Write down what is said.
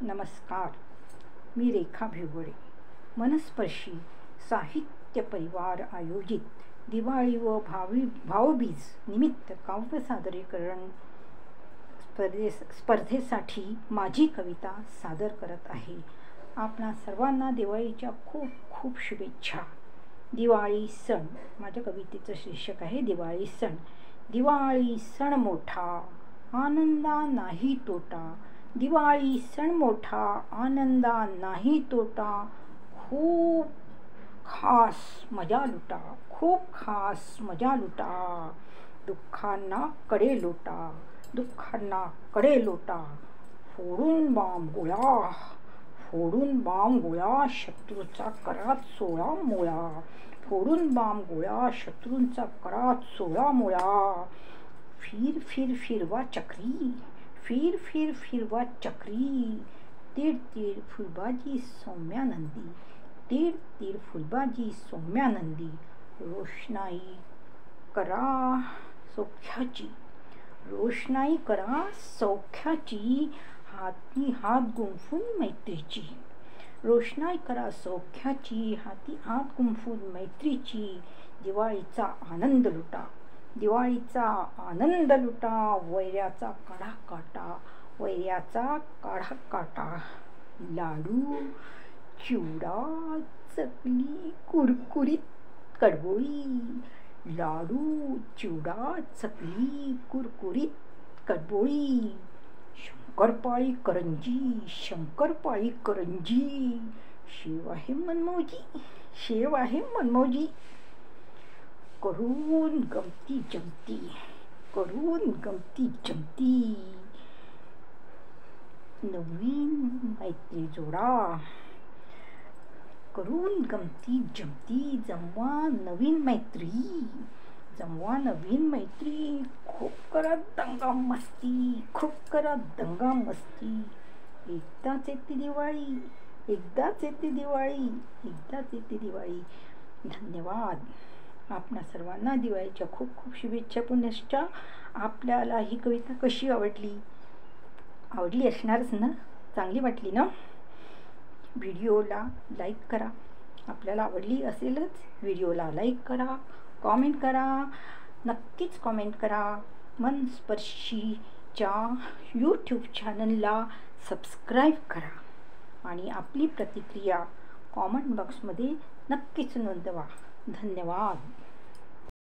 नमस्कार, मी रेखा भिवरे. मनस्पर्शी साहित्य परिवार आयोजित दिवाळी व भावबीज निमित्त काव्य सादरीकरण स्पर्धेसाठी माझी कविता सादर करत आहे. आपणा सर्वांना दिवाळीच्या खूप खूप शुभेच्छा. दिवाळी सण, माझ्या कवितेचं शीर्षक आहे दिवाळी सण. दिवाळी सण मोठा, आनंदा नाही तोटा. दिवाळी सण मोठा, आनंदा नाही तोटा. खूप खास मजा लुटा, खूप खास मजा लुटा. दुःखांना कडे लोटा, दुःखांना कडे लोटा. फोडून बाम गोळा, फोडून बाम गोळा. शत्रूचा करात सोळा मोळा, फोडून बाम गोळा. शत्रूंचा करात सोळा मोळा. फिर फिर फिरवा चक्री, फिर फिर फिरवा चक्री. तीड तीड फुलबाजी सौम्यानंदी, तीड तीड फुलबाजी सौम्यानंदी. रोषणाई करा सौख्याची, रोषणाई करा सौख्याची. हाती हात गुंफून मैत्रीची, रोषणाई करा सौख्याची. हाती हात गुंफून मैत्रीची. दिवाळीचा आनंद लुटा, दिवाळीचा आनंद लुटा. वैऱ्याचा काढा काटा, वैऱ्याचा काढा काटा. लाडू चिवडा चकली कुरकुरीत कडबोळी, लाडू चिवडा चकली कुरकुरीत कडबोळी. शंकरपाळी करंजी, शंकरपाळी करंजी. शेव आहे मनमौजी, शेव आहे मनमौजी. करून गमती जमती, करून गमती जमती. नवीन मैत्री जोडा, करून गमती जमती. जमवा नवीन मैत्री, जमवा नवीन मैत्री. खूप करा दंगा मस्ती, खूप करा दंगा मस्ती. एकदाच येते दिवाळी, एकदाच येते दिवाळी, एकदाच येते दिवाळी. धन्यवाद. आपणा सर्वांना दिवाळीच्या खूप खूप शुभेच्छा पुनश्च. आपल्याला ही कविता कशी आवडली? आवडली असणारच ना, चांगली वाटली ना? व्हिडिओला लाईक करा. आपल्याला आवडली असेलच. व्हिडिओला लाईक करा, कॉमेंट करा, नक्कीच कॉमेंट करा. मनस्पर्शीच्या यूट्यूब चॅनलला सबस्क्राईब करा आणि आपली प्रतिक्रिया कॉमेंट बॉक्समध्ये नक्कीच नोंदवा. धन्यवाद.